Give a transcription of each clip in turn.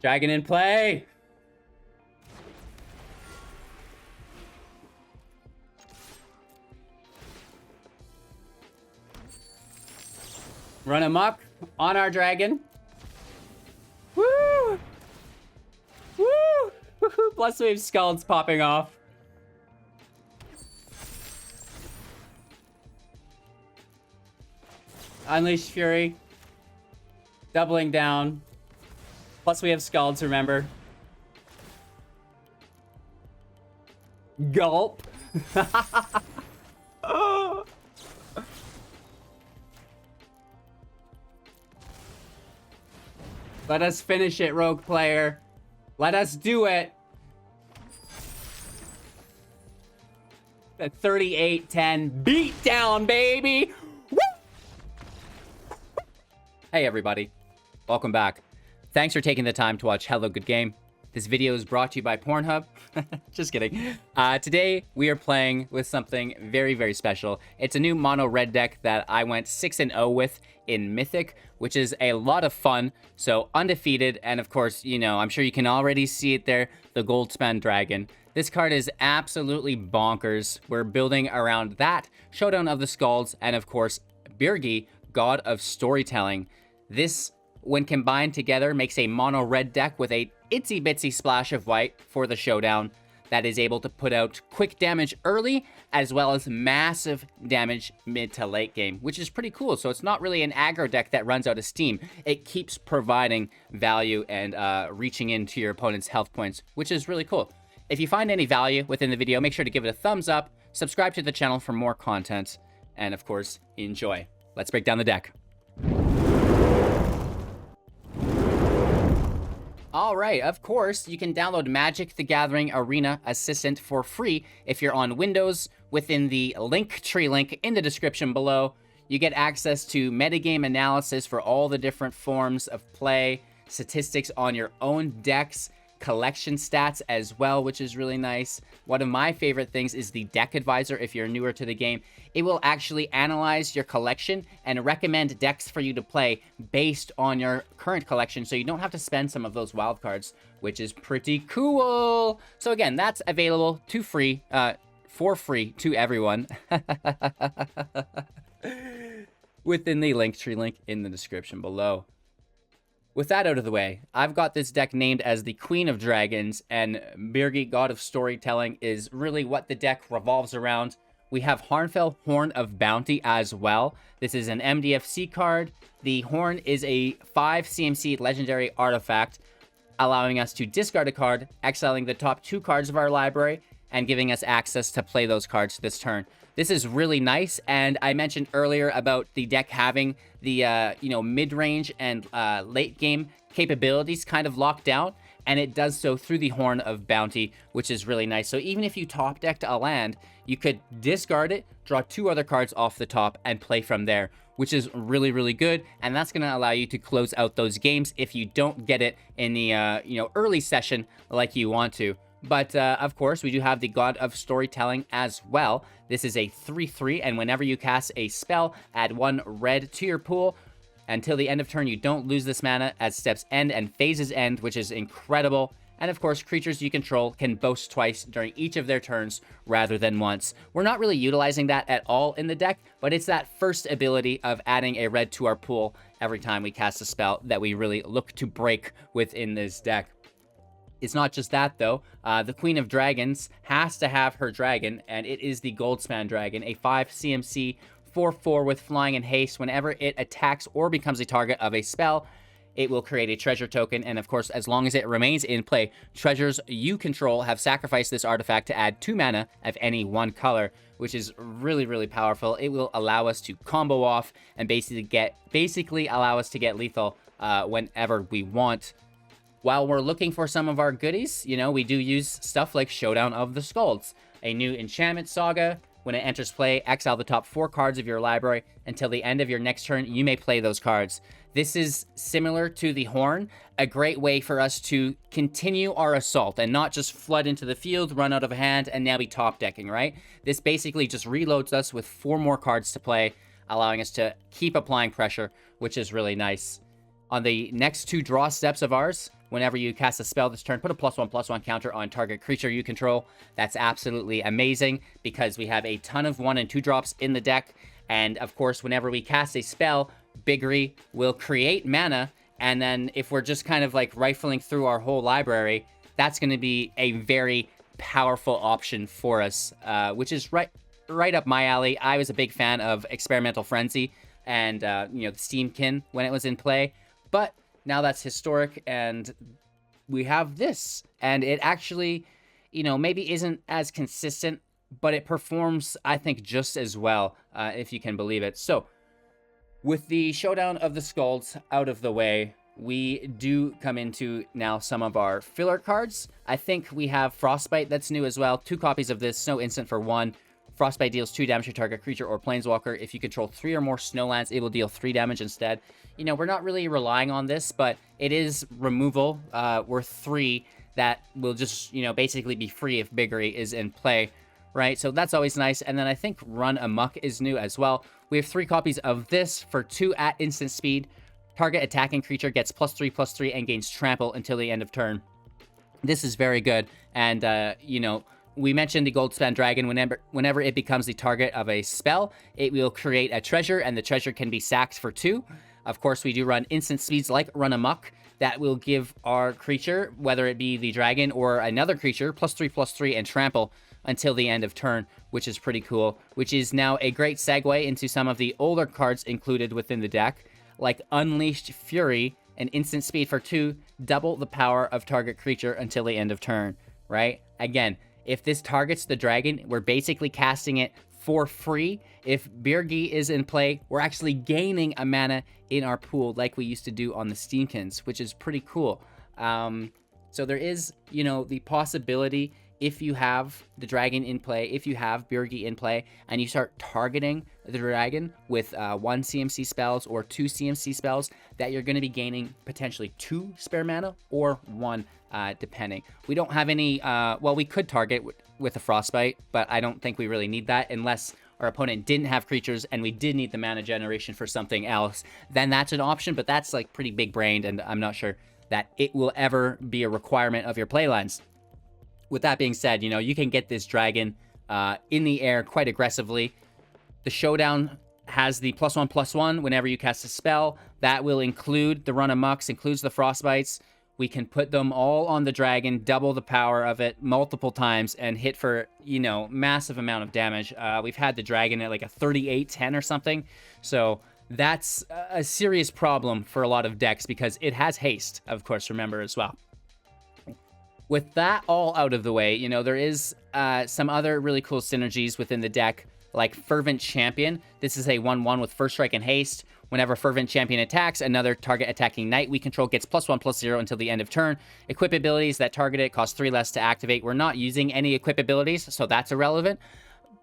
Dragon in play. Run amok on our dragon. Woo! Woo! Plus we have Skalds popping off. Unleash Fury. Doubling down. Plus we have Skalds, remember. Gulp. Oh. Let us finish it, rogue player. Let us do it. The 38-10 beat down, baby. Woo! Hey, everybody. Welcome back. Thanks for taking the time to watch Hello Good Game. This video is brought to you by Pornhub. Just kidding. Today, we are playing with something very, very special. It's a new mono red deck that I went 6-0 with in Mythic, which is a lot of fun. So undefeated, and of course, you know, I'm sure you can already see it there, the Goldspan Dragon. This card is absolutely bonkers. We're building around that, Showdown of the Skalds, and of course, Birgi, God of Storytelling. This, when combined together, makes a mono red deck with a itsy bitsy splash of white for the Showdown that is able to put out quick damage early as well as massive damage mid to late game, which is pretty cool. So it's not really an aggro deck that runs out of steam. It keeps providing value and reaching into your opponent's health points, which is really cool. If you find any value within the video, make sure to give it a thumbs up, subscribe to the channel for more content, and of course, enjoy. Let's break down the deck. Alright, of course, you can download Magic the Gathering Arena Assistant for free if you're on Windows within the Linktree link in the description below. You get access to metagame analysis for all the different forms of play, statistics on your own decks, collection stats as well, which is really nice. One of my favorite things is the Deck Advisor if you're newer to the game. It will actually analyze your collection and recommend decks for you to play based on your current collection, so you don't have to spend some of those wild cards, which is pretty cool. So again, that's available for free to everyone within the Linktree link in the description below. With that out of the way, I've got this deck named as the Queen of Dragons, and Birgi, God of Storytelling, is really what the deck revolves around. We have Harnfell, Horn of Bounty as well. This is an MDFC card. The Horn is a 5 CMC legendary artifact, allowing us to discard a card, exiling the top 2 cards of our library, and giving us access to play those cards this turn. This is really nice, and I mentioned earlier about the deck having the mid-range and late game capabilities kind of locked down, and it does so through the Horn of Bounty, which is really nice. So even if you top decked a land, you could discard it, draw 2 other cards off the top, and play from there, which is really, really good, and that's going to allow you to close out those games if you don't get it in the early session like you want to. But, of course, we do have the God of Storytelling as well. This is a 3/3, and whenever you cast a spell, add 1 red to your pool. Until the end of turn, you don't lose this mana as steps end and phases end, which is incredible. And, of course, creatures you control can boast twice during each of their turns rather than once. We're not really utilizing that at all in the deck, but it's that first ability of adding a red to our pool every time we cast a spell that we really look to break within this deck. It's not just that, though. The Queen of Dragons has to have her dragon, and it is the Goldspan Dragon, a 5 CMC 4/4 with flying and haste. Whenever it attacks or becomes a target of a spell, it will create a treasure token, and of course, as long as it remains in play, treasures you control have sacrificed this artifact to add 2 mana of any 1 color, which is really, really powerful. It will allow us to combo off and basically allow us to get lethal whenever we want. While we're looking for some of our goodies, we do use stuff like Showdown of the Skalds, a new enchantment saga. When it enters play, exile the top 4 cards of your library. Until the end of your next turn, you may play those cards. This is similar to the Horn, a great way for us to continue our assault and not just flood into the field, run out of hand, and now be top decking, right? This basically just reloads us with 4 more cards to play, allowing us to keep applying pressure, which is really nice. On the next 2 draw steps of ours, whenever you cast a spell this turn, put a +1/+1 counter on target creature you control. That's absolutely amazing because we have a ton of 1 and 2 drops in the deck. And of course, whenever we cast a spell, Birgi will create mana. And then if we're just kind of like rifling through our whole library, that's going to be a very powerful option for us, which is right up my alley. I was a big fan of Experimental Frenzy and, the Steamkin when it was in play. But now that's historic, and we have this. And it actually, maybe isn't as consistent, but it performs, I think, just as well, if you can believe it. So, with the Showdown of the Skalds out of the way, we do come into now some of our filler cards. I think we have Frostbite that's new as well. 2 copies of this, snow instant for 1. Frostbite deals 2 damage to target creature or planeswalker. If you control 3 or more snowlands, it will deal 3 damage instead. We're not really relying on this, but it is removal worth 3 that will just, basically be free if Birgi is in play, right? So that's always nice. And then I think Run Amok is new as well. We have 3 copies of this for 2 at instant speed. Target attacking creature gets +3/+3 and gains trample until the end of turn. This is very good. And, we mentioned the Goldspan Dragon. Whenever it becomes the target of a spell, it will create a treasure, and the treasure can be sacked for 2. Of course, we do run instant speeds like Run Amok. That will give our creature, whether it be the dragon or another creature, +3/+3 and trample until the end of turn, which is pretty cool, which is now a great segue into some of the older cards included within the deck, like Unleashed Fury, an instant speed for 2, double the power of target creature until the end of turn, right? Again, if this targets the dragon, we're basically casting it for free. If Birgi is in play, we're actually gaining a mana in our pool like we used to do on the Steamkins, which is pretty cool. So there is, the possibility, if you have the dragon in play, if you have Birgi in play, and you start targeting the dragon with 1 CMC spells or 2 CMC spells, that you're going to be gaining potentially 2 spare mana or 1, depending. We don't have any, we could target with a Frostbite, but I don't think we really need that unless our opponent didn't have creatures and we did need the mana generation for something else. Then that's an option, but that's like pretty big brained, and I'm not sure that it will ever be a requirement of your playlines. With that being said, you can get this dragon in the air quite aggressively. The Showdown has the +1/+1 whenever you cast a spell. That will include the Run Amoks, includes the Frostbites. We can put them all on the dragon, double the power of it multiple times, and hit for, massive amount of damage. We've had the dragon at like a 38-10 or something. So that's a serious problem for a lot of decks because it has haste, of course, remember as well. With that all out of the way, there is some other really cool synergies within the deck, like Fervent Champion. This is a 1/1 with First Strike and Haste. Whenever Fervent Champion attacks, another target attacking knight we control gets +1/+0 until the end of turn. Equip abilities that target it cost 3 less to activate. We're not using any equip abilities, so that's irrelevant.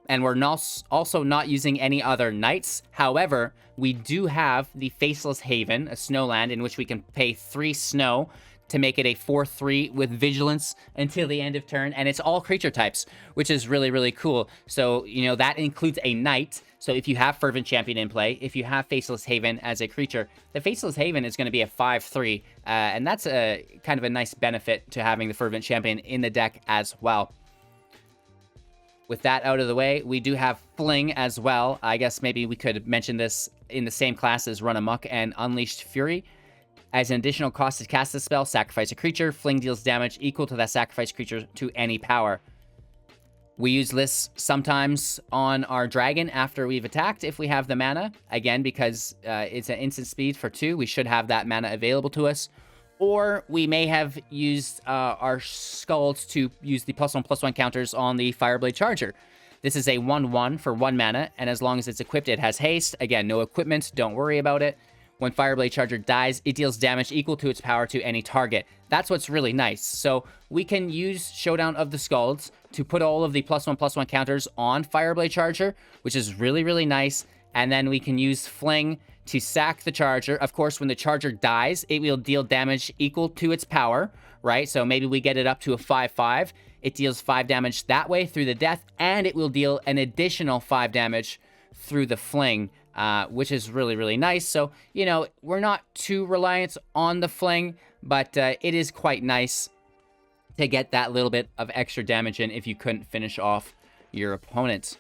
And we're also not using any other knights. However, we do have the Faceless Haven, a snowland in which we can pay 3 snow to make it a 4/3 with vigilance until the end of turn, and it's all creature types, which is really, really cool. So, that includes a knight. So if you have Fervent Champion in play, if you have Faceless Haven as a creature, the Faceless Haven is going to be a 5/3, and that's a kind of a nice benefit to having the Fervent Champion in the deck as well. With that out of the way, we do have Fling as well. I guess maybe we could mention this in the same class as Run Amok and Unleashed Fury. As an additional cost to cast the spell, sacrifice a creature. Fling deals damage equal to that sacrificed creature to any power. We use this sometimes on our dragon after we've attacked if we have the mana. Again, because it's an instant speed for 2, we should have that mana available to us. Or we may have used our Skalds to use the +1/+1 counters on the Fireblade Charger. This is a 1/1 for 1 mana, and as long as it's equipped, it has haste. Again, no equipment, don't worry about it. When Fireblade Charger dies, it deals damage equal to its power to any target. That's what's really nice. So we can use Showdown of the Skalds to put all of the +1/+1 counters on Fireblade Charger, which is really, really nice. And then we can use Fling to sack the Charger. Of course, when the Charger dies, it will deal damage equal to its power, right? So maybe we get it up to a 5/5. It deals 5 damage that way through the death, and it will deal an additional 5 damage through the Fling which is really, really nice. So, you know, we're not too reliant on the Fling, but it is quite nice to get that little bit of extra damage in if you couldn't finish off your opponent.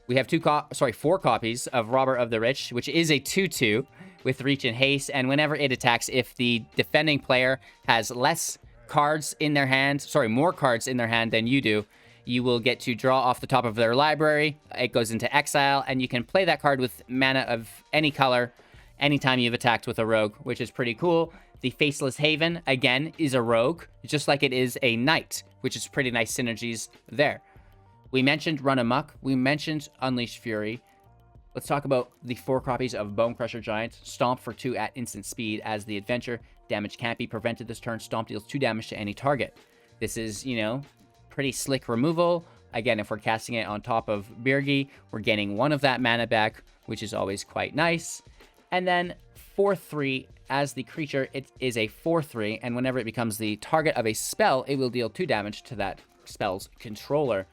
We have 4 copies of Robber of the Rich, which is a 2/2 with reach and haste, and whenever it attacks, if the defending player has less cards in their hand, more cards in their hand than you do, you will get to draw off the top of their library. It goes into exile, and you can play that card with mana of any color anytime you've attacked with a rogue, which is pretty cool. The Faceless Haven, again, is a rogue, just like it is a knight, which is pretty nice synergies there. We mentioned Run Amok. We mentioned Unleashed Fury. Let's talk about the 4 copies of Bonecrusher Giant. Stomp for 2 at instant speed as the adventure. Damage can't be prevented this turn. Stomp deals 2 damage to any target. This is, you know, pretty slick removal. Again, if we're casting it on top of Birgi, we're getting 1 of that mana back, which is always quite nice. And then 4/3, as the creature, it is a 4/3, and whenever it becomes the target of a spell, it will deal 2 damage to that spell's controller,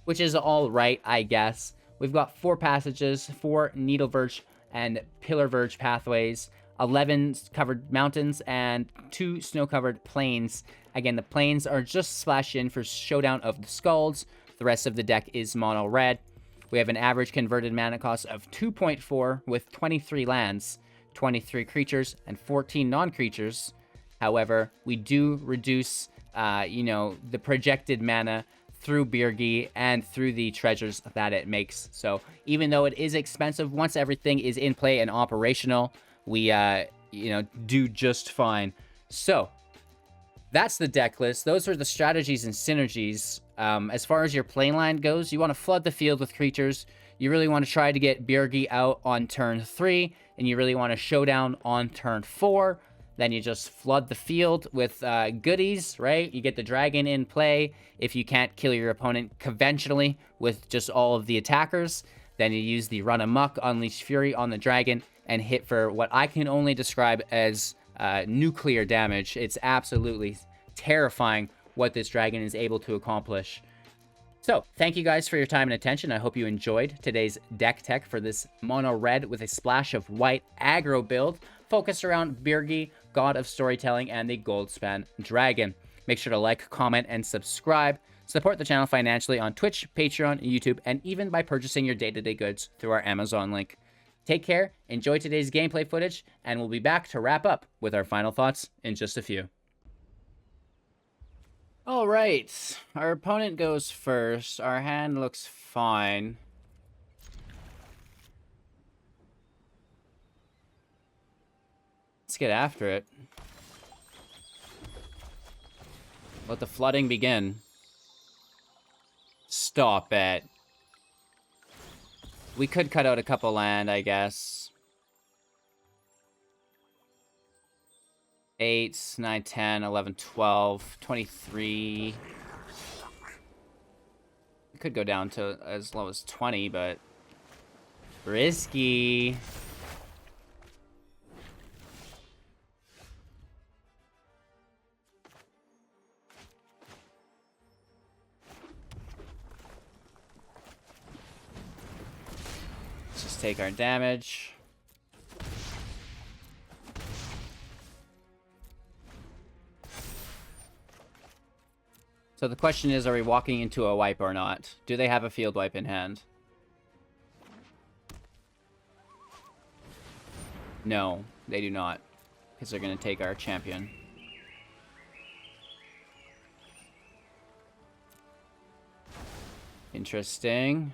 which is all right, I guess. We've got 4 passages, 4 Needleverge and Pillarverge pathways, 11 covered mountains, and 2 snow-covered plains. Again, the plains are just splash in for Showdown of the Skalds. The rest of the deck is mono red. We have an average converted mana cost of 2.4 with 23 lands, 23 creatures, and 14 non-creatures. However, we do reduce, the projected mana through Birgi and through the treasures that it makes. So even though it is expensive, once everything is in play and operational, we, do just fine. So that's the deck list. Those are the strategies and synergies. As far as your play line goes, you want to flood the field with creatures. You really want to try to get Birgi out on turn 3, and you really want to Showdown on turn 4. Then you just flood the field with goodies, right? You get the dragon in play. If you can't kill your opponent conventionally with just all of the attackers, then you use the Run Amok, Unleash Fury on the dragon, and hit for what I can only describe as nuclear damage. It's absolutely terrifying what this dragon is able to accomplish. So, thank you guys for your time and attention. I hope you enjoyed today's deck tech for this mono red with a splash of white aggro build focused around Birgi, God of Storytelling, and the Goldspan Dragon. Make sure to like, comment, and subscribe. Support the channel financially on Twitch, Patreon, YouTube, and even by purchasing your day-to-day goods through our Amazon link. Take care, enjoy today's gameplay footage, and we'll be back to wrap up with our final thoughts in just a few. All right, our opponent goes first. Our hand looks fine. Let's get after it. Let the flooding begin. Stop it. We could cut out a couple land, I guess. 8, 9, 10, 11, 12, 23. We could go down to as low as 20, but risky. Let's just take our damage. So the question is, are we walking into a wipe or not? Do they have a field wipe in hand? No, they do not. Because they're going to take our champion. Interesting.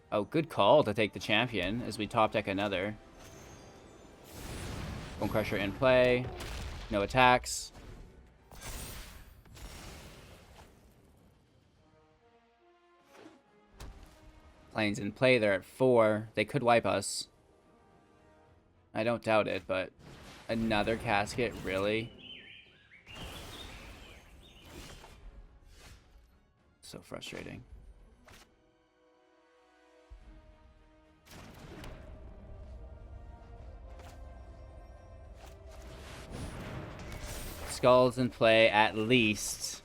Oh, good call to take the champion as we top deck another. Bonecrusher in play. No attacks. Plains in play. They're at 4. They could wipe us. I don't doubt it, but another casket? Really? So frustrating. Skalds in play at least.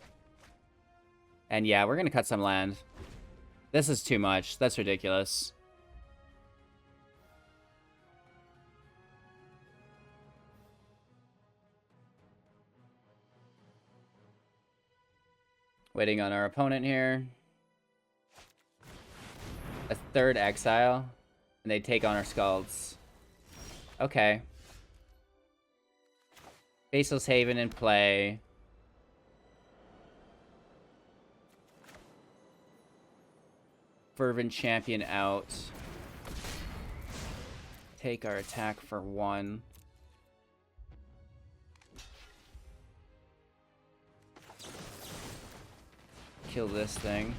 And yeah, we're going to cut some land. This is too much. That's ridiculous. Waiting on our opponent here. A third exile. And they take on our Skalds. Okay. Faceless Haven in play. Fervent Champion out. Take our attack for 1. Kill this thing.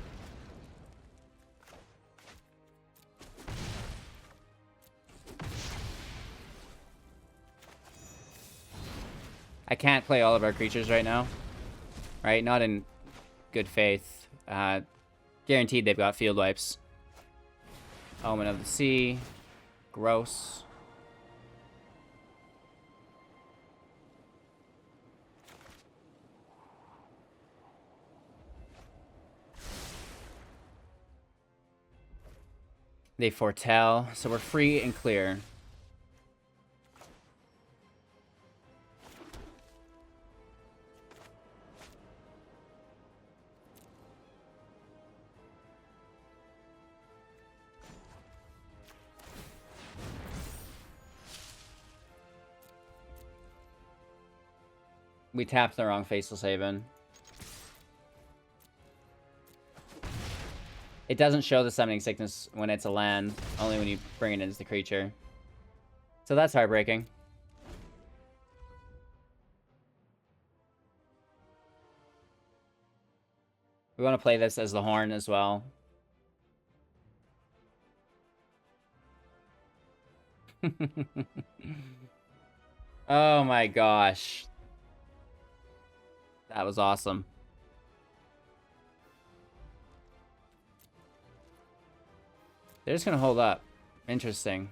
I can't play all of our creatures right now. Right? Not in good faith. Guaranteed they've got field wipes. Omen of the Sea. Gross. They foretell, so we're free and clear. We tapped the wrong Faceless Haven. It doesn't show the summoning sickness when it's a land, only when you bring it in as the creature. So that's heartbreaking. We want to play this as the Horn as well. Oh my gosh. That was awesome. They're just gonna hold up. Interesting.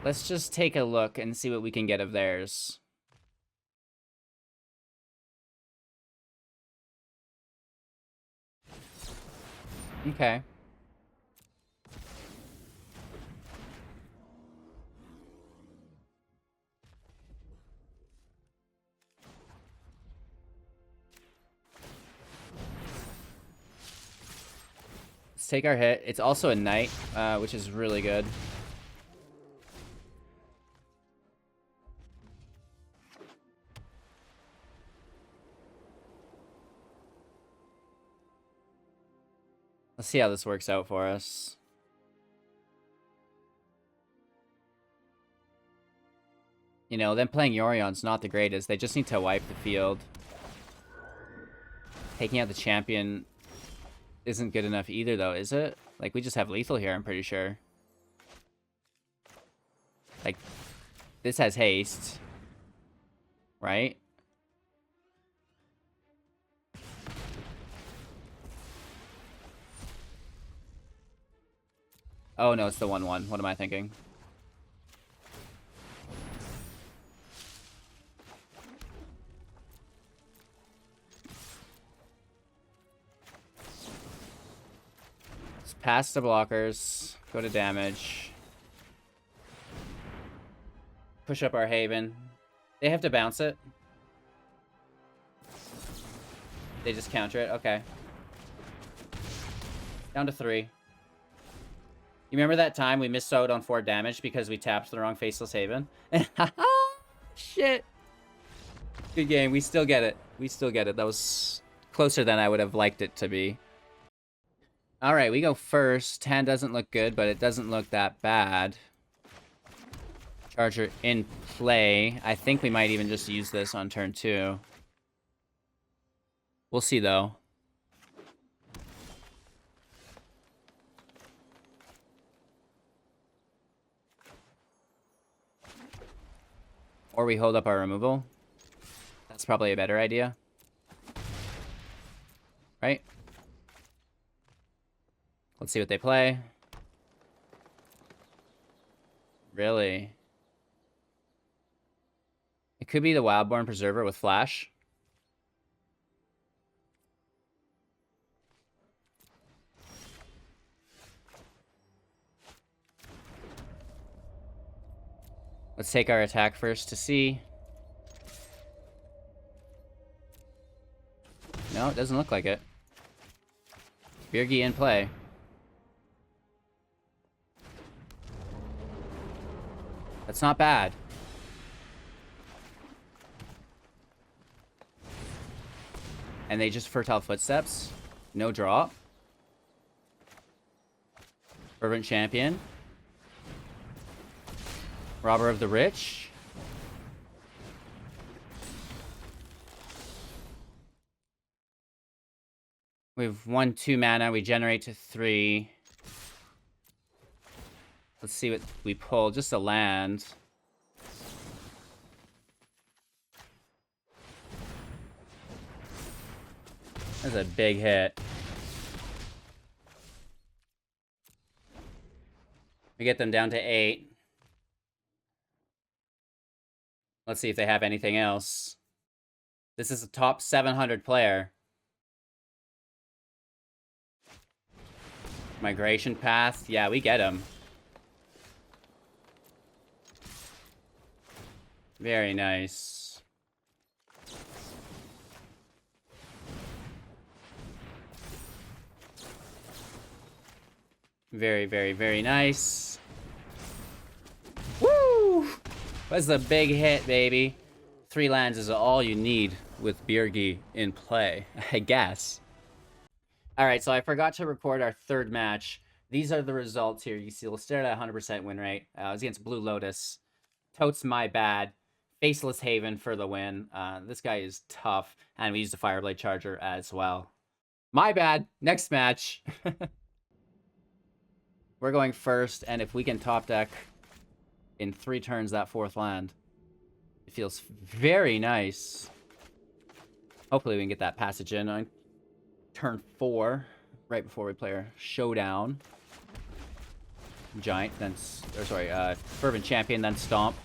Let's just take a look and see what we can get of theirs. Okay. Let's take our hit. It's also a knight, which is really good. Let's see how this works out for us. You know, them playing Yorion's not the greatest. They just need to wipe the field. Taking out the champion isn't good enough either, though, is it? Like, we just have lethal here, I'm pretty sure. Like, this has haste. Right? Oh, no, it's the 1/1. What am I thinking? Let's pass the blockers. Go to damage. Push up our Haven. They have to bounce it. They just counter it? Okay. Down to 3. You remember that time we missed out on 4 damage because we tapped the wrong Faceless Haven? Shit. Good game. We still get it. We still get it. That was closer than I would have liked it to be. Alright, we go first. Hand doesn't look good, but it doesn't look that bad. Charger in play. I think we might even just use this on turn 2. We'll see, though. Or we hold up our removal. That's probably a better idea. Right? Let's see what they play. Really? It could be the Wildborn Preserver with Flash. Let's take our attack first to see. No, it doesn't look like it. Birgi in play. That's not bad. And they just Fertile Footsteps. No draw. Fervent Champion. Robber of the Rich. We have 1/2 mana. We generate to 3. Let's see what we pull. Just a land. That's a big hit. We get them down to 8. Let's see if they have anything else. This is a top 700 player. Migration Path. Yeah, we get him. Very nice. Very, very, very nice. Woo! That's a big hit, baby. 3 lands is all you need with Birgi in play, I guess. Alright, so I forgot to record our 3rd match. These are the results here. You see, we'll start at 100% win rate. It was against Blue Lotus. Totes my bad. Faceless Haven for the win. This guy is tough. And we used the Fireblade Charger as well. My bad. Next match. We're going first, and if we can top deck in 3 turns that 4th land, it feels very nice. Hopefully we can get that passage in on turn 4, right before we play our Showdown. Giant, then... Or sorry, Fervent Champion, then Stomp.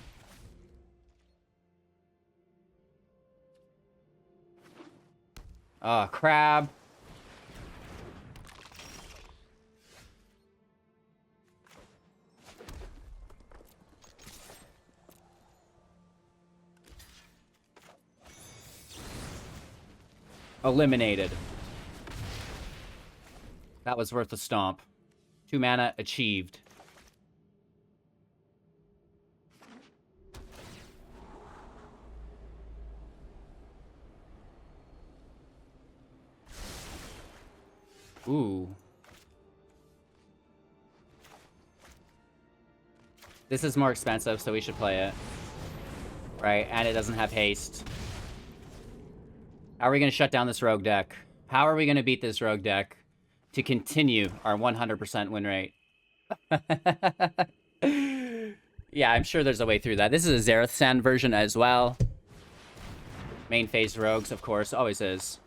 Crab. Eliminated. That was worth a stomp. 2 mana achieved. Ooh. This is more expensive, so we should play it. Right, and it doesn't have haste. How are we going to shut down this rogue deck? How are we going to beat this rogue deck to continue our 100% win rate? Yeah, I'm sure there's a way through that. This is a Zareth Sand version as well. Main phase rogues, of course, always is.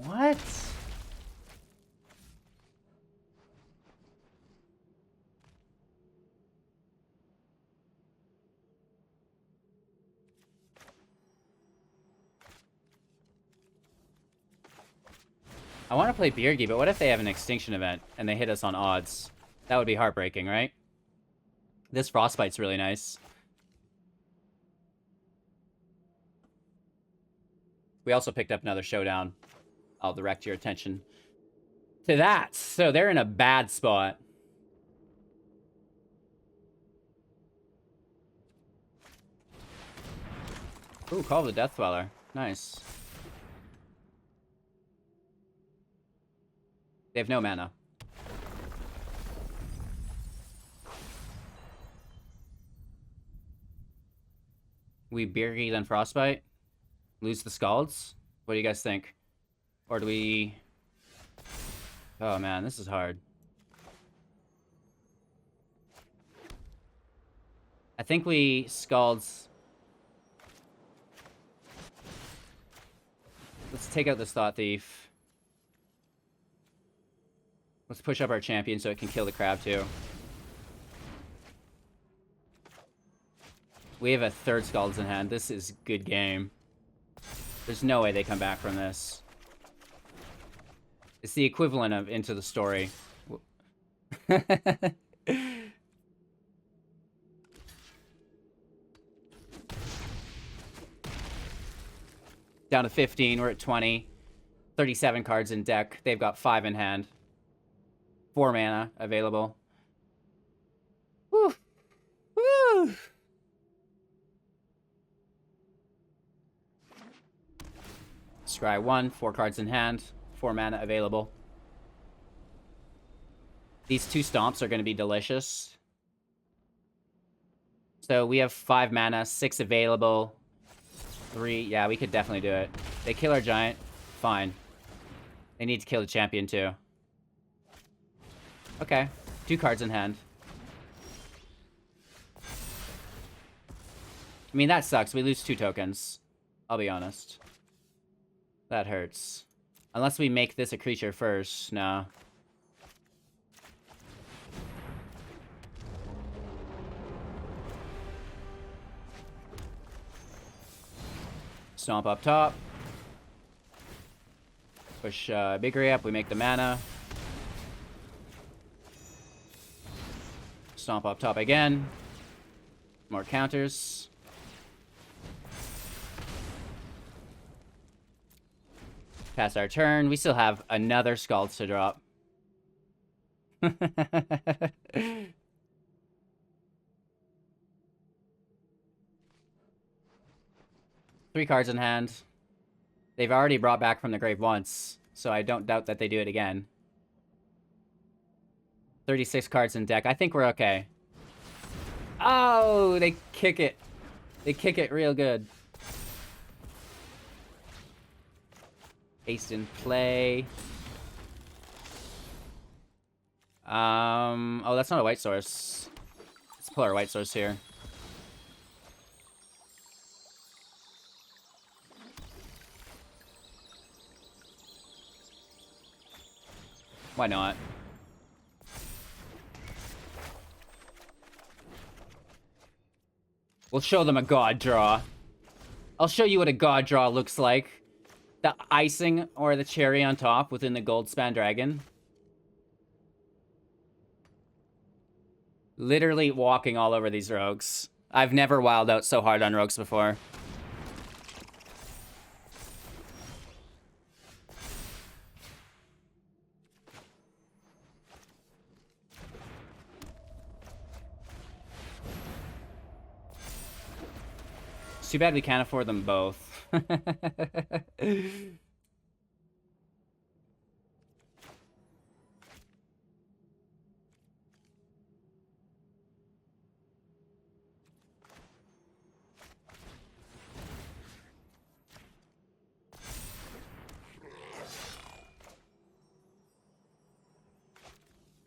What? I want to play Birgi, but what if they have an extinction event and they hit us on odds? That would be heartbreaking, right? This Frostbite's really nice. We also picked up another Showdown. I'll direct your attention to that. So they're in a bad spot. Ooh, Call of the Death Dweller. Nice. They have no mana. We Birgi, then Frostbite? Lose the Skalds? What do you guys think? Or do we... Oh man, this is hard. I think we Skalds... Let's take out this Thought Thief. Let's push up our champion so it can kill the crab too. We have a third Skalds in hand. This is good game. There's no way they come back from this. It's the equivalent of Into the Story. Down to 15, we're at 20. 37 cards in deck. They've got 5 in hand. 4 mana available. Woo! Woo! Scry 1, 4 cards in hand. 4 mana available. These 2 stomps are going to be delicious. So we have 5 mana, 6 available. 3, yeah, we could definitely do it. They kill our giant, fine. They need to kill the champion too. Okay, 2 cards in hand. I mean, that sucks. We lose 2 tokens. I'll be honest. That hurts. Unless we make this a creature first. No. Stomp up top. Push Birgi up. We make the mana. Stomp up top again. More counters. Pass our turn. We still have another Skalds to drop. 3 cards in hand. They've already brought back from the grave once, so I don't doubt that they do it again. 36 cards in deck. I think we're okay. Oh, they kick it. They kick it real good. Haste in play. Oh, that's not a white source. Let's pull our white source here. Why not? We'll show them a god draw. I'll show you what a god draw looks like. The icing or the cherry on top within the Goldspan Dragon. Literally walking all over these rogues. I've never wilded out so hard on rogues before. It's too bad we can't afford them both.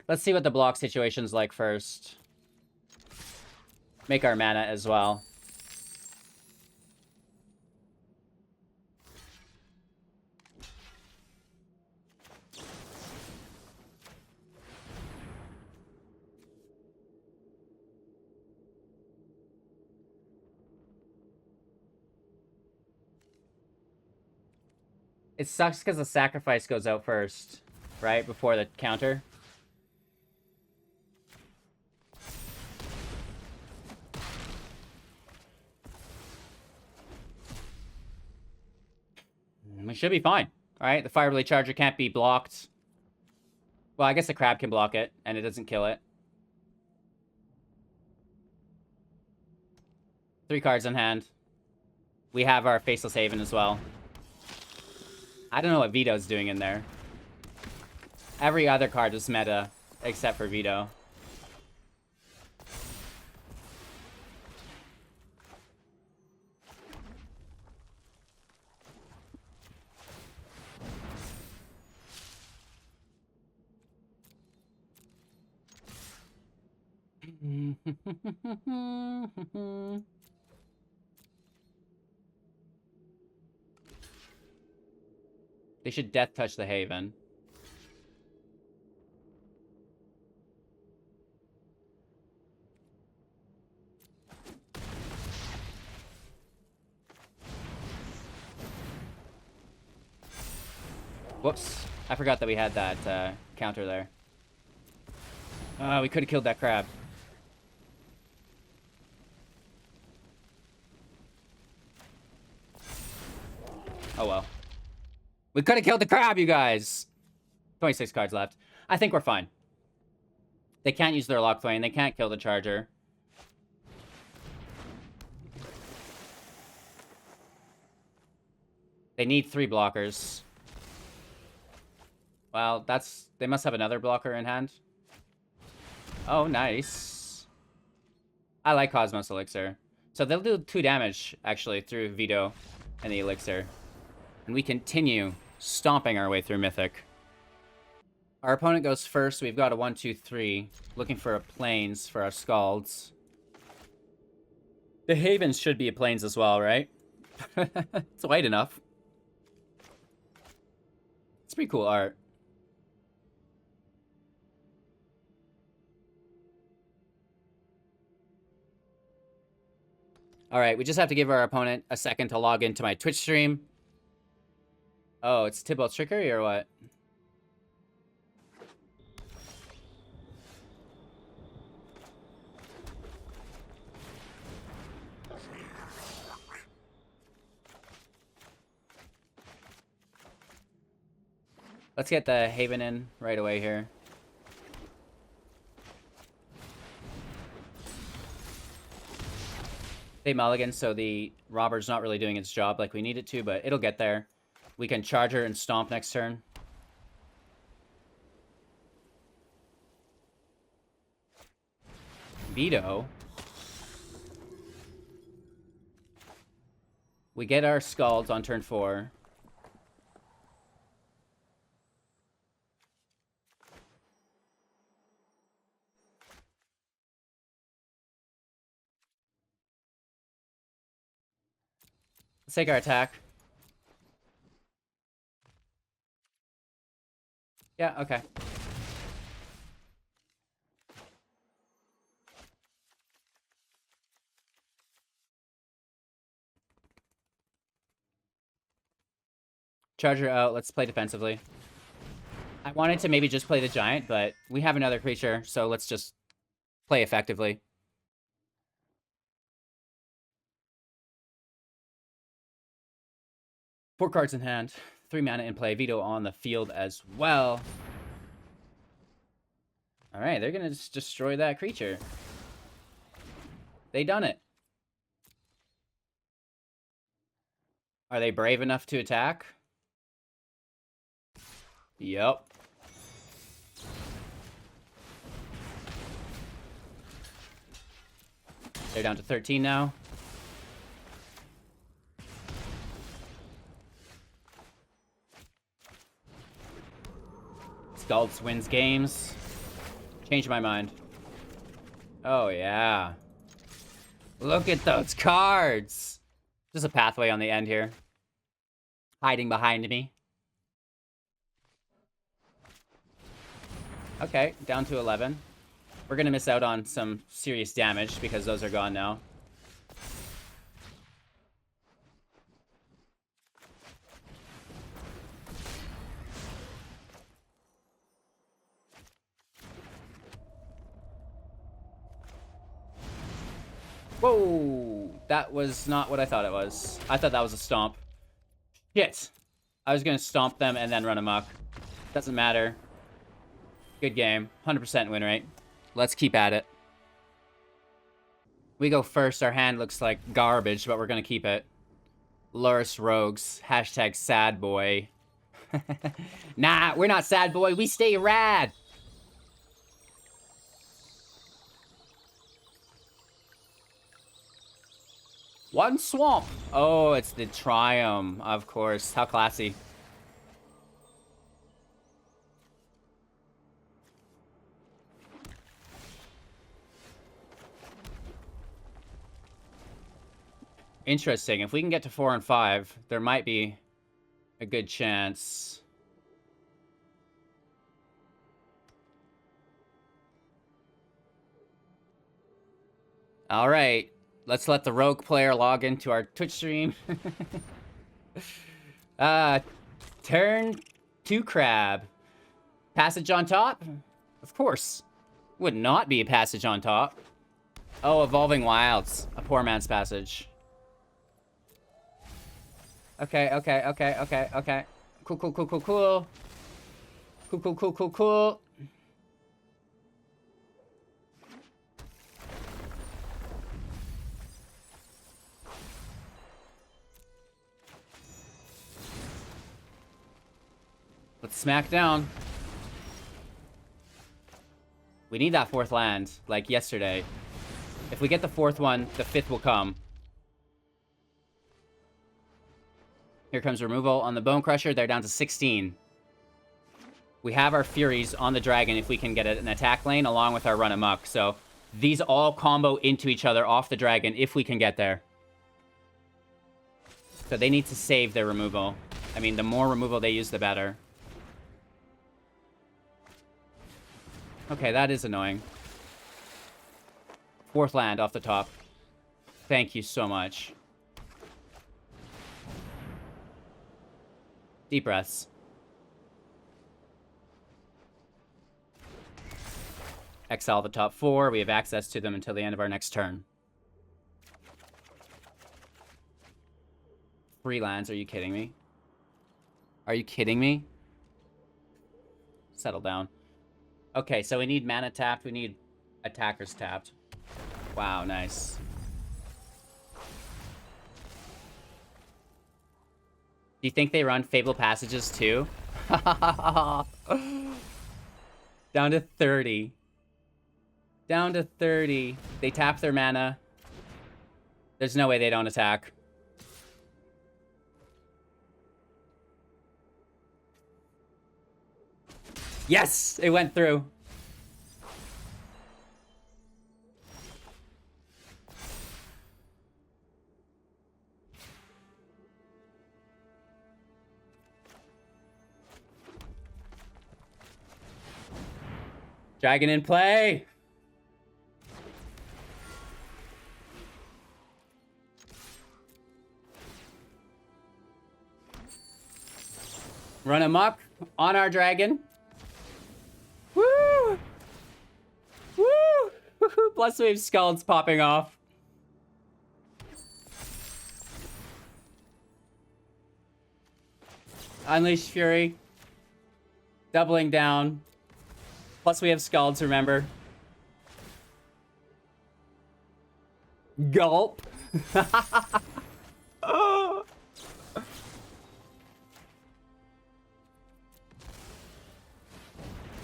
Let's see what the block situation's like first. Make our mana as well. It sucks because the sacrifice goes out first, right? Before the counter. We should be fine. Alright, the Fireblade Charger can't be blocked. Well, I guess the crab can block it, and it doesn't kill it. 3 cards in hand. We have our Faceless Haven as well. I don't know what Veto's doing in there. Every other card is meta, except for Veto. They should death touch the Haven. Whoops. I forgot that we had that counter there. We could have killed that crab. Oh well. We could have killed the crab, you guys! 26 cards left. I think we're fine. They can't use their Lockthwain. They can't kill the Charger. They need 3 blockers. Well, that's... They must have another blocker in hand. Oh, nice. I like Cosmos Elixir. So they'll do 2 damage, actually, through Veto and the Elixir. And we continue stomping our way through Mythic. Our opponent goes first. We've got a 1, 2, 3. Looking for a Plains for our Skalds. The Havens should be a Plains as well, right? It's white enough. It's pretty cool art. Alright, we just have to give our opponent a second to log into my Twitch stream. Oh, it's Tybalt's Trickery or what? Let's get the Haven in right away here. They mulligan, so the Robber's not really doing its job like we need it to, but it'll get there. We can Charger and Stomp next turn. Veto. We get our Skalds on turn 4. Let's take our attack. Yeah, okay. Charger out. Let's play defensively. I wanted to maybe just play the Giant, but we have another creature, so let's just play effectively. Four cards in hand. 3 mana in play. Veto on the field as well. Alright, they're gonna just destroy that creature. They done it. Are they brave enough to attack? Yep. They're down to 13 now. Skalds wins games. Change my mind. Oh, yeah. Look at those cards. Just a pathway on the end here. Hiding behind me. Okay, down to 11. We're going to miss out on some serious damage because those are gone now. Whoa! That was not what I thought it was. I thought that was a stomp. Shit! I was going to stomp them and then run amok. Doesn't matter. Good game. 100% win rate. Let's keep at it. We go first. Our hand looks like garbage, but we're going to keep it. Lurus Rogues. Hashtag sad boy. Nah, we're not sad boy. We stay rad. One swamp. Oh, it's the Triumph, of course. How classy. Interesting. If we can get to 4 and 5, there might be a good chance. All right. Let's let the rogue player log into our Twitch stream. Turn 2 crab. Passage on top? Of course. Would not be a passage on top. Oh, Evolving Wilds. A poor man's passage. Okay. Cool. Cool. Let's smack down. We need that 4th land, like yesterday. If we get the 4th one, the 5th will come. Here comes removal on the Bonecrusher. They're down to 16. We have our Furies on the Dragon if we can get an attack lane along with our Run Amok. So these all combo into each other off the Dragon if we can get there. So they need to save their removal. I mean, the more removal they use, the better. Okay, that is annoying. 4th land off the top. Thank you so much. Deep breaths. Exile the top 4. We have access to them until the end of our next turn. 3 lands. Are you kidding me? Are you kidding me? Settle down. Okay, so we need mana tapped. We need attackers tapped. Wow, nice. Do you think they run Fabled Passages too? Down to 30. Down to 30. They tap their mana. There's no way they don't attack. Yes! It went through. Dragon in play! Run amok on our dragon. Woo! Woo! Plus we have Skalds popping off. Unleash Fury. Doubling down. Plus we have Skalds, remember. Gulp. Oh.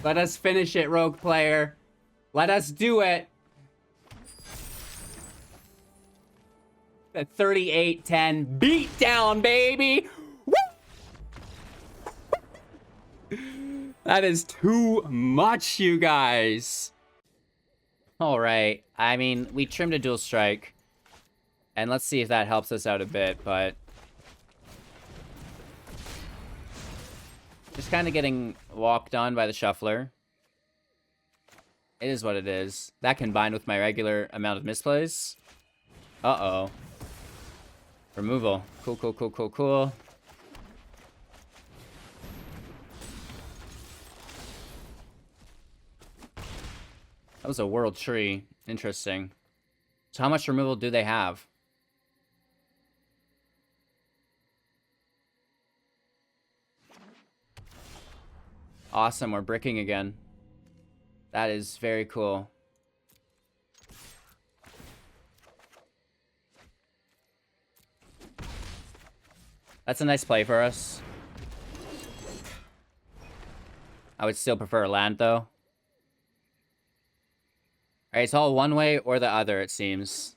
Let us finish it, rogue player. Let us do it. At 38-10 beat down, baby. Woo! That is too much, you guys. All right. I mean, we trimmed a dual strike. And let's see if that helps us out a bit, but just kind of getting walked on by the shuffler. It is what it is. That combined with my regular amount of misplays. Uh-oh. Removal. Cool. That was a world tree. Interesting. So how much removal do they have? Awesome, we're bricking again. That is very cool. That's a nice play for us. I would still prefer a land, though. Alright, it's all one way or the other, it seems.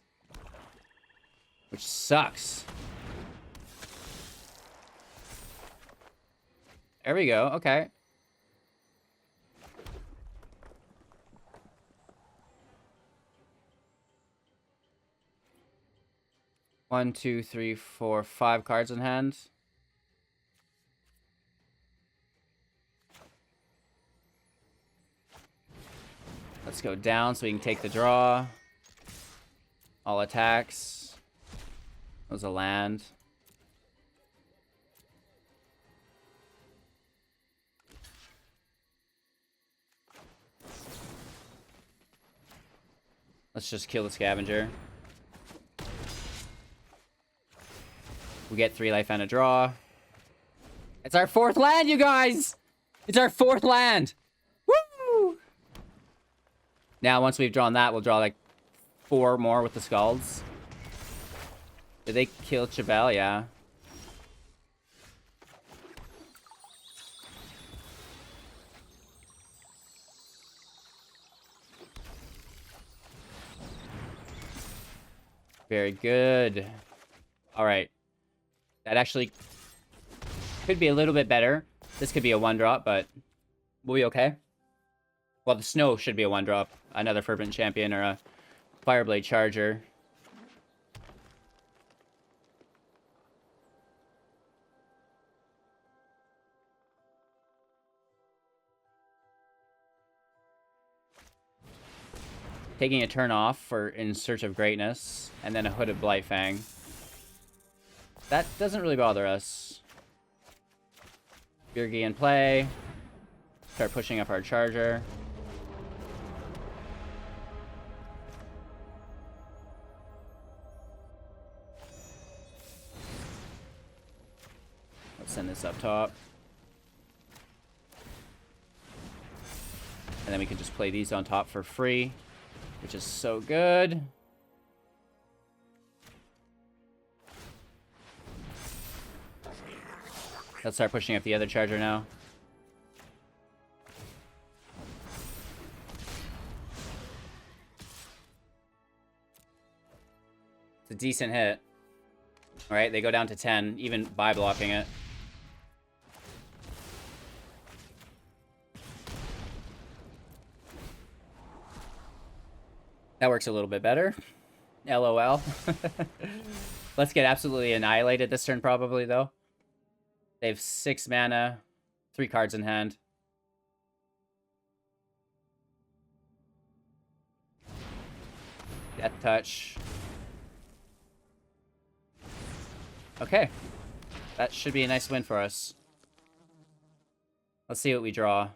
Which sucks. There we go, okay. 1, 2, 3, 4, 5 cards in hand. Let's go down so we can take the draw. All attacks. That was a land. Let's just kill the scavenger. We get 3 life and a draw. It's our 4th land, you guys! It's our 4th land! Woo! Now, once we've drawn that, we'll draw like 4 more with the Skalds. Did they kill Chabelle? Yeah. Very good. All right. That actually could be a little bit better. This could be a 1-drop, but we'll be okay. Well, the snow should be a 1-drop. Another Fervent Champion or a Fireblade Charger. Taking a turn off for In Search of Greatness, and then a Hooded Blightfang. That doesn't really bother us. Birgi in play. Start pushing up our Charger. Let's send this up top. And then we can just play these on top for free, which is so good. Let's start pushing up the other Charger now. It's a decent hit. Alright, they go down to 10, even by blocking it. That works a little bit better. LOL. Let's get absolutely annihilated this turn probably, though. They have 6 mana, 3 cards in hand. Death Touch. Okay. That should be a nice win for us. Let's see what we draw.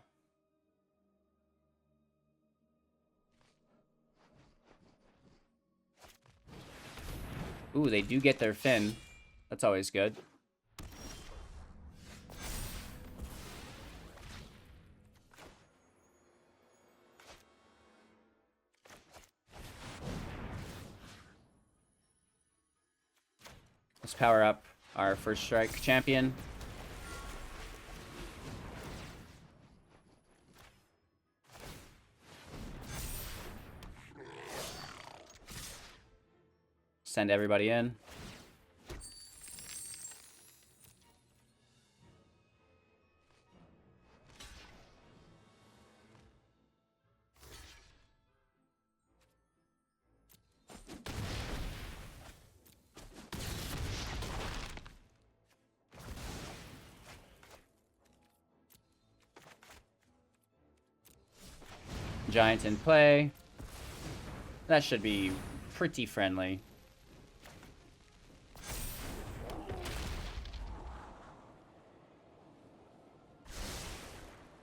Ooh, they do get their fin. That's always good. Let's power up our first strike champion. Send everybody in. Giant in play. That should be pretty friendly.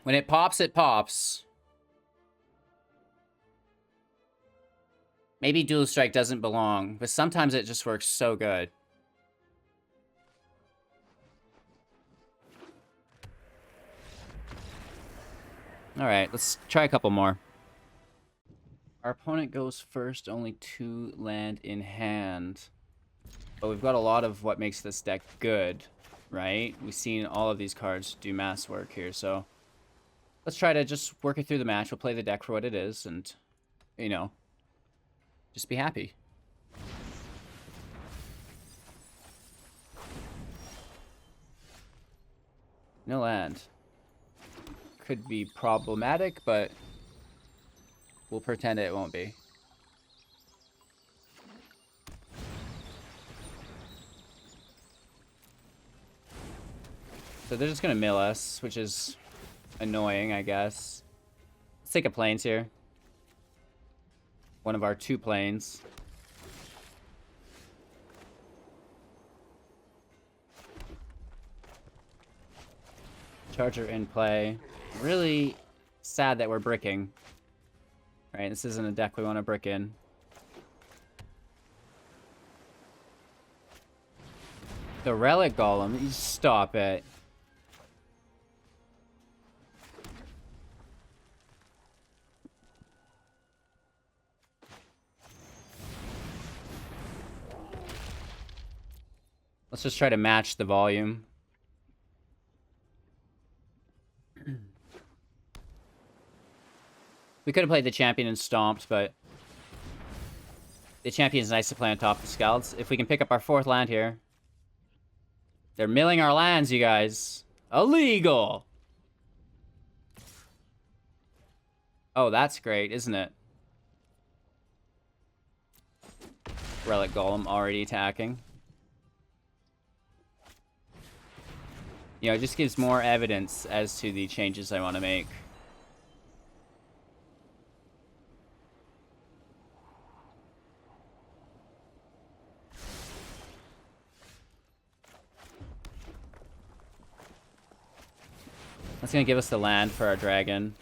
When it pops, it pops. Maybe Dual Strike doesn't belong, but sometimes it just works so good. Alright, let's try a couple more. Our opponent goes first, only 2 land in hand. But we've got a lot of what makes this deck good, right? We've seen all of these cards do mass work here, so let's try to just work it through the match. We'll play the deck for what it is and, you know, just be happy. No land. Could be problematic, but we'll pretend it won't be. So they're just gonna mill us, which is annoying, I guess. Let's take a plains here. One of our 2 plains. Charger in play. Really sad that we're bricking. Alright, this isn't a deck we want to brick in. The Relic Golem, you stop it. Let's just try to match the volume. We could have played the champion and stomped, but the champion's nice to play on top of the Skalds. If we can pick up our 4th land here. They're milling our lands, you guys. Illegal! Oh, that's great, isn't it? Relic Golem already attacking. You know, it just gives more evidence as to the changes I want to make. That's going to give us the land for our dragon.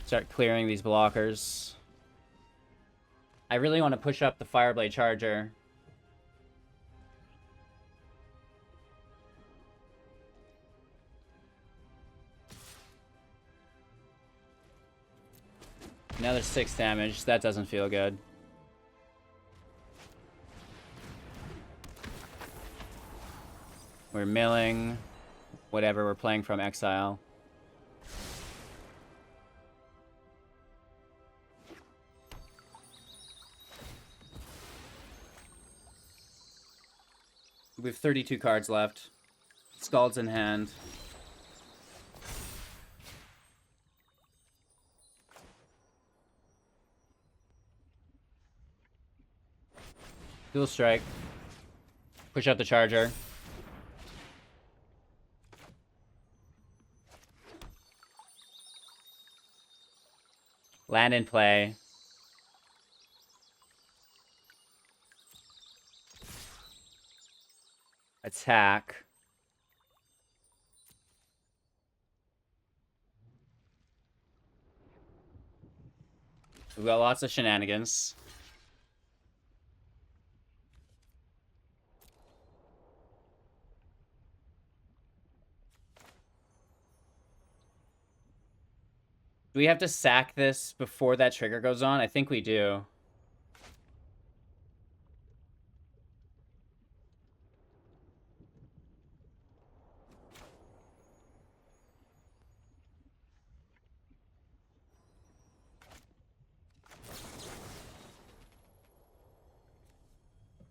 Start clearing these blockers. I really want to push up the Fireblade Charger. Another 6 damage. That doesn't feel good. We're milling whatever we're playing from exile. We have 32 cards left. Skalds in hand. Dual strike. Push out the Charger. Land in play. Attack. We've got lots of shenanigans. Do we have to sack this before that trigger goes on? I think we do.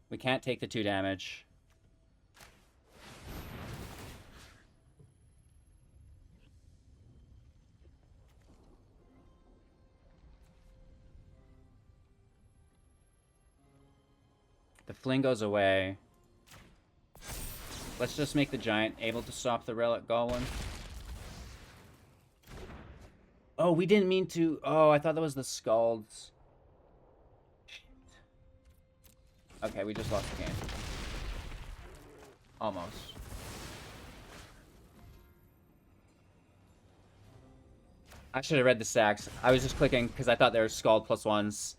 We can't take the 2 damage. The Fling goes away. Let's just make the Giant able to stop the Relic Golem. Oh, we didn't mean to... Oh, I thought that was the Skalds. Okay, we just lost the game. Almost. I should have read the stacks. I was just clicking because I thought they were Skald +1s.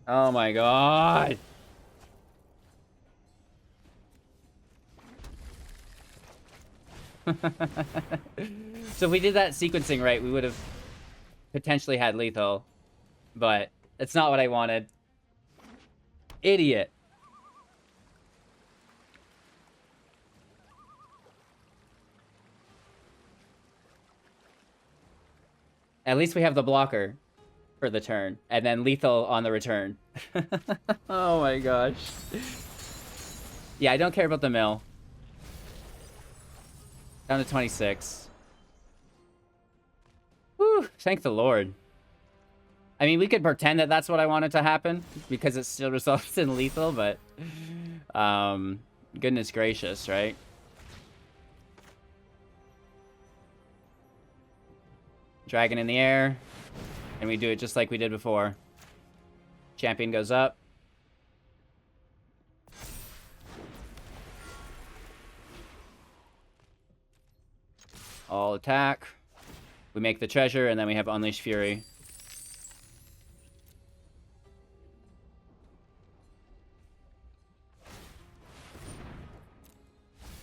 Oh my god! So if we did that sequencing right, we would have potentially had lethal. But it's not what I wanted. Idiot. At least we have the blocker for the turn. And then lethal on the return. Oh my gosh. Yeah, I don't care about the mill. Down to 26. Whew, thank the Lord. I mean, we could pretend that that's what I wanted to happen, because it still results in lethal, but... goodness gracious, right? Dragon in the air. And we do it just like we did before. Champion goes up. All attack. We make the treasure, and then we have Unleash Fury.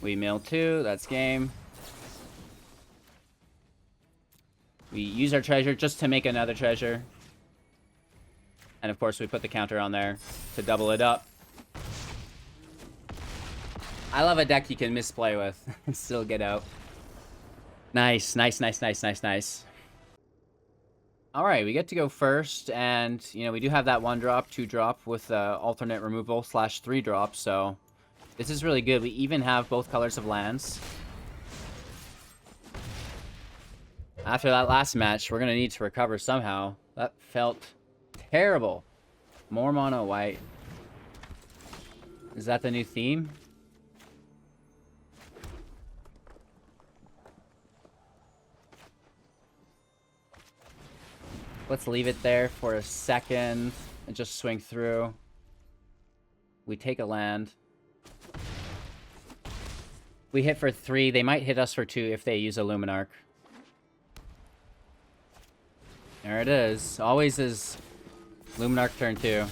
We mill 2, that's game. We use our treasure just to make another treasure. And of course we put the counter on there to double it up. I love a deck you can misplay with and still get out. Nice, nice, nice, nice, nice, nice. Alright, we get to go first, and, you know, we do have that 1-drop, 2-drop with alternate removal / 3-drop, so... This is really good. We even have both colors of lands. After that last match, we're going to need to recover somehow. That felt terrible. More mono white. Is that the new theme? Let's leave it there for a second and just swing through. We take a land. We hit for 3. They might hit us for 2 if they use a Luminarch. There it is. Always is Luminarch turn 2.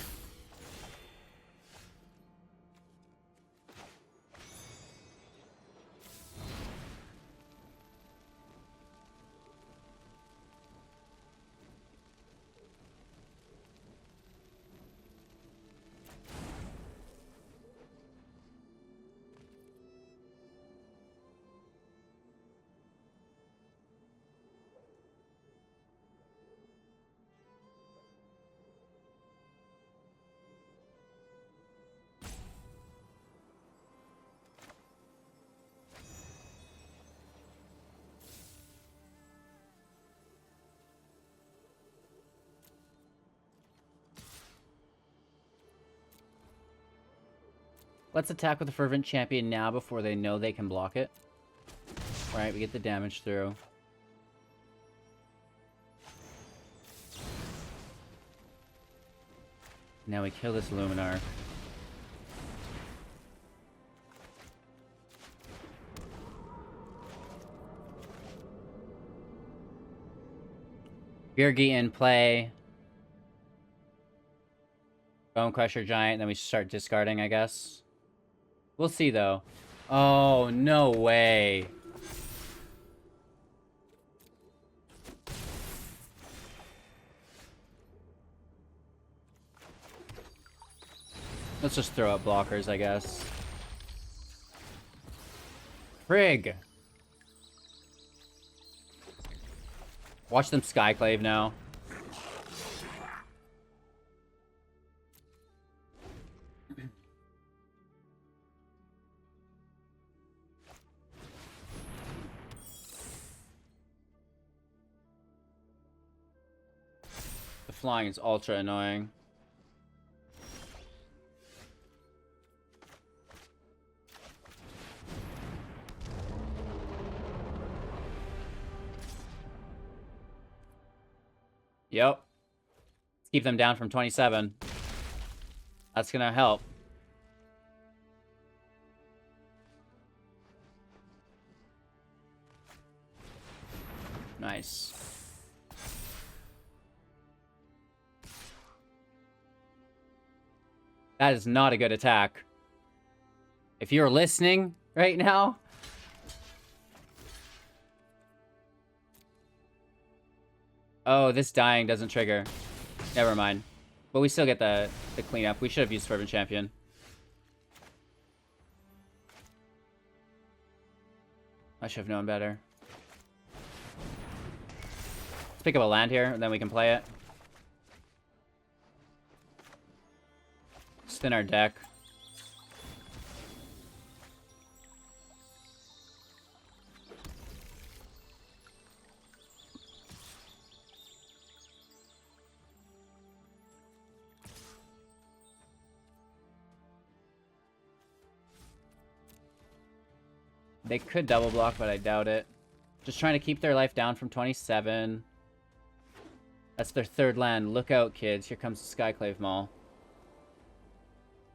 Let's attack with the Fervent Champion now before they know they can block it. Alright, we get the damage through. Now we kill this Luminar. Birgi in play. Bonecrusher Giant, then we start discarding, I guess. We'll see, though. Oh, no way. Let's just throw up blockers, I guess. Frig! Watch them Skyclave now. Flying is ultra annoying. Yep. Let's keep them down from 27. That's gonna help. Nice. That is not a good attack. If you're listening right now... Oh, this dying doesn't trigger. Never mind. But we still get the cleanup. We should have used Fervent Champion. I should have known better. Let's pick up a land here, and then we can play it. Spin our deck. They could double block, but I doubt it. Just trying to keep their life down from 27. That's their third land. Look out, kids. Here comes the Skyclave Maul.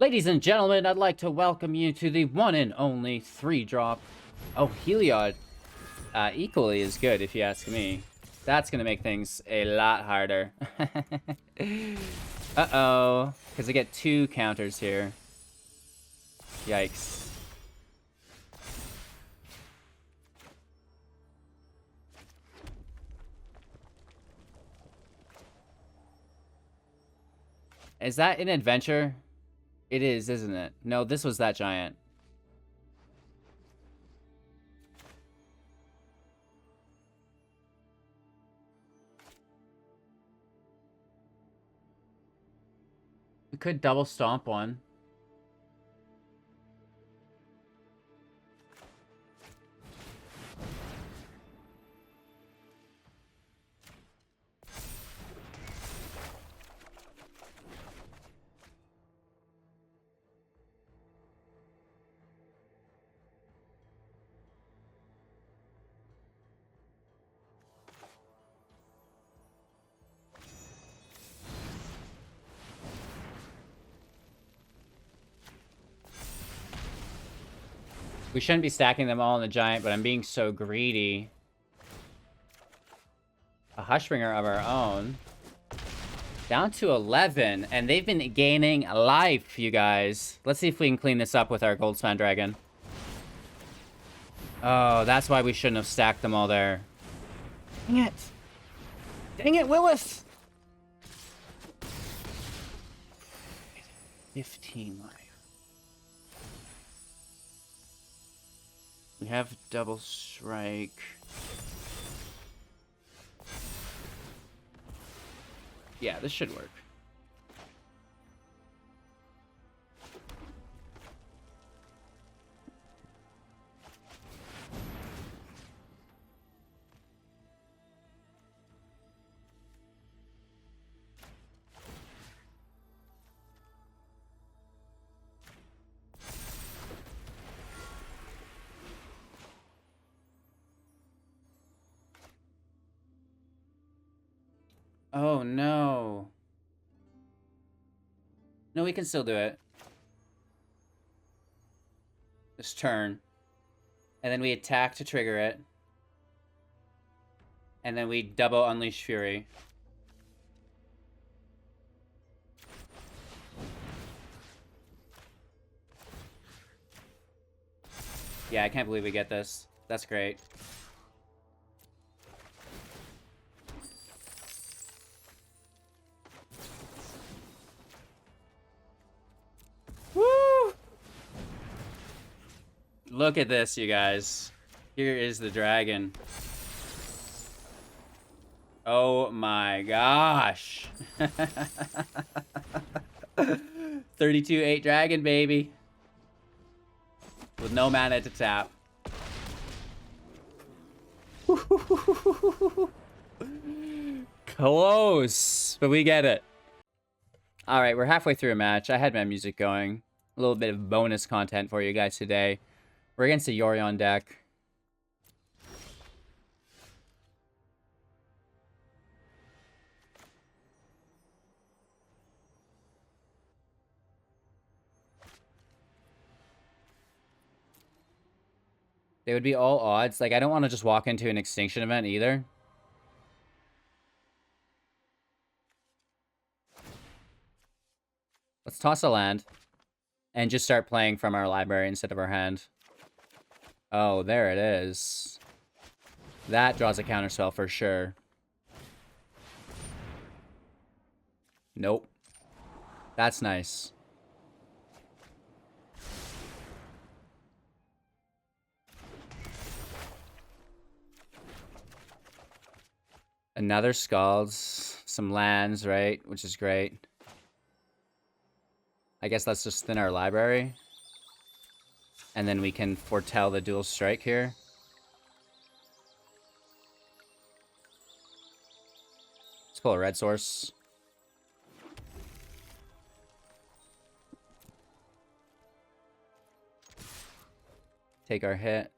Ladies and gentlemen, I'd like to welcome you to the one and only 3-drop. Oh, Heliod. Equally as good, if you ask me. That's going to make things a lot harder. Uh-oh. Because I get 2 counters here. Yikes. Is that an adventure? It is, isn't it? No, this was that giant. We could double stomp one. We shouldn't be stacking them all in the giant, but I'm being so greedy. A Hushbringer of our own. Down to 11, and they've been gaining life, you guys. Let's see if we can clean this up with our Goldspan Dragon. Oh, that's why we shouldn't have stacked them all there. Dang it. Dang it, Willis! 15 life. We have double strike. Yeah, this should work. Oh, no. No, we can still do it. This turn. And then we attack to trigger it. And then we double Unleash Fury. Yeah, I can't believe we get this. That's great. Woo! Look at this, you guys. Here is the dragon. Oh my gosh. 32-8 dragon, baby. With no mana to tap. Close, but we get it. All right, we're halfway through a match. I had my music going. A little bit of bonus content for you guys today. We're against a Yorion deck. They would be all odds. Like, I don't want to just walk into an extinction event either. Let's toss a land. And just start playing from our library instead of our hand. Oh, there it is. That draws a counterspell for sure. Nope. That's nice. Another Skalds. Some lands, right? Which is great. I guess let's just thin our library. And then we can foretell the dual strike here. Let's pull a red source. Take our hit.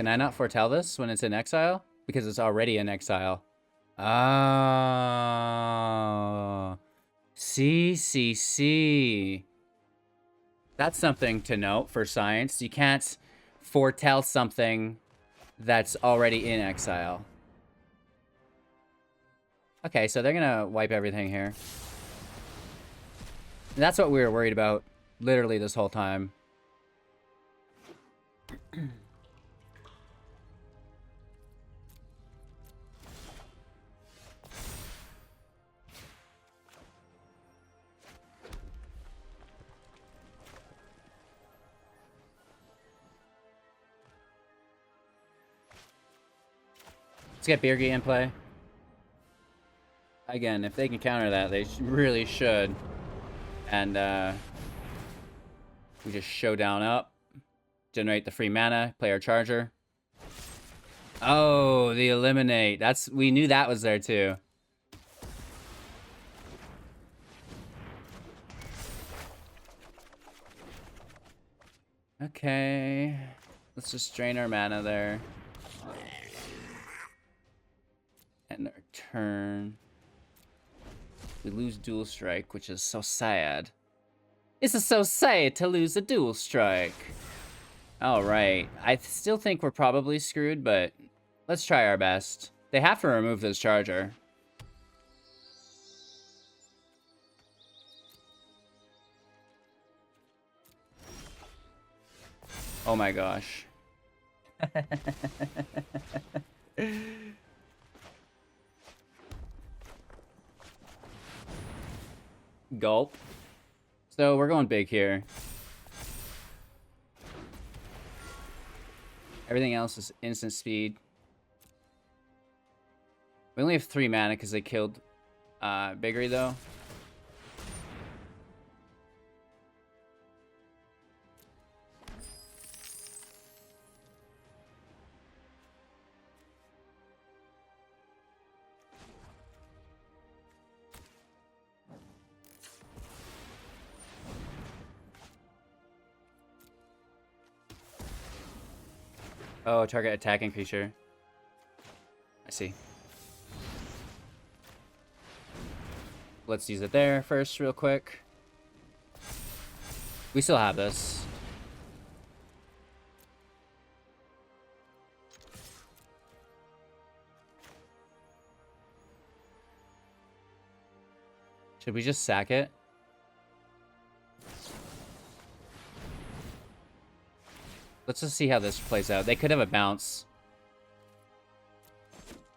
Can I not foretell this when it's in exile? Because it's already in exile. Oh. See. That's something to note for science. You can't foretell something that's already in exile. Okay, so they're gonna wipe everything here. And that's what we were worried about literally this whole time. Let's get Birgi in play. Again, if they can counter that, they really should. And we just Showdown up. Generate the free mana. Play our Charger. Oh, the Eliminate. We knew that was there too. Okay. Let's just drain our mana there. End our turn. We lose Dual Strike, which is so sad. It's so sad to lose a Dual Strike. Alright. I still think we're probably screwed, but let's try our best. They have to remove this Charger. Oh my gosh. Gulp. So we're going big here. Everything else is instant speed. We only have 3 mana because they killed Birgi though. Oh, target attacking creature. I see. Let's use it there first real quick. We still have this. Should we just sack it? Let's just see how this plays out. They could have a bounce.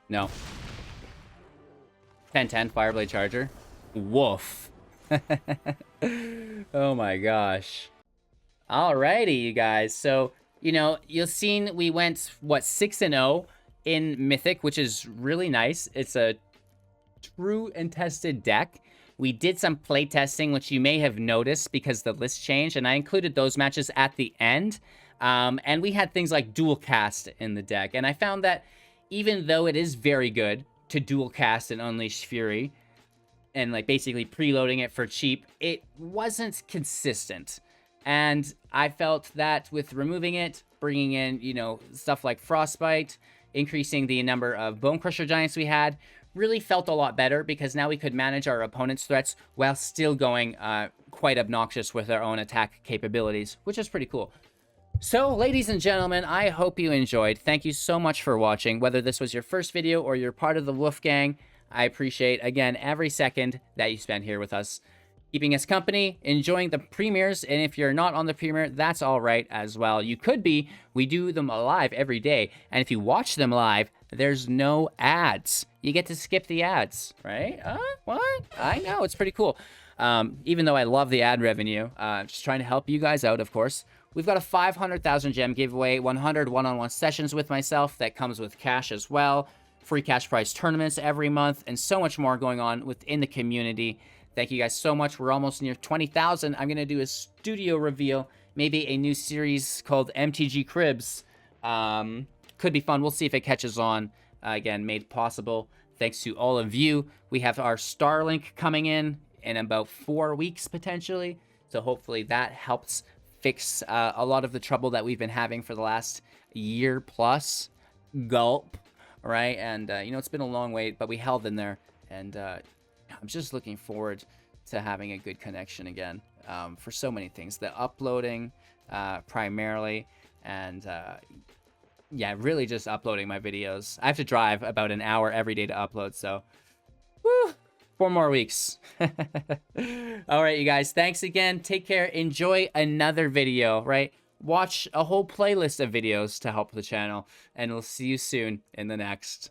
No. 10-10, Fireblade Charger. Woof. Oh my gosh. Alrighty, you guys. So, you know, you've seen we went, what, 6-0 in Mythic, which is really nice. It's a true and tested deck. We did some play testing, which you may have noticed because the list changed, and I included those matches at the end. And we had things like dual cast in the deck, and I found that even though it is very good to dual cast and Unleash Fury, and like basically preloading it for cheap, it wasn't consistent. And I felt that with removing it, bringing in, you know, stuff like Frostbite, increasing the number of Bonecrusher Giants we had, really felt a lot better because now we could manage our opponent's threats while still going quite obnoxious with our own attack capabilities, which is pretty cool. So, ladies and gentlemen, I hope you enjoyed. Thank you so much for watching. Whether this was your first video or you're part of the Wolf Gang, I appreciate, again, every second that you spend here with us, keeping us company, enjoying the premieres, and if you're not on the premiere, that's all right as well. You could be. We do them live every day, and if you watch them live, there's no ads. You get to skip the ads, right? What? I know, it's pretty cool. Even though I love the ad revenue, just trying to help you guys out, of course. We've got a 500,000 gem giveaway, 100 one-on-one sessions with myself that comes with cash as well, free cash prize tournaments every month, and so much more going on within the community. Thank you guys so much. We're almost near 20,000. I'm going to do a studio reveal, maybe a new series called MTG Cribs. Could be fun. We'll see if it catches on. Again, made possible thanks to all of you. We have our Starlink coming in about 4 weeks potentially, so hopefully that helps fix a lot of the trouble that we've been having for the last year plus. Gulp, right? And, you know, it's been a long wait, but we held in there. And I'm just looking forward to having a good connection again for so many things. The uploading primarily, and yeah, really just uploading my videos. I have to drive about an hour every day to upload, so whew, 4 more weeks. All right, you guys, thanks again. Take care. Enjoy another video, right? Watch a whole playlist of videos to help the channel, and we'll see you soon in the next.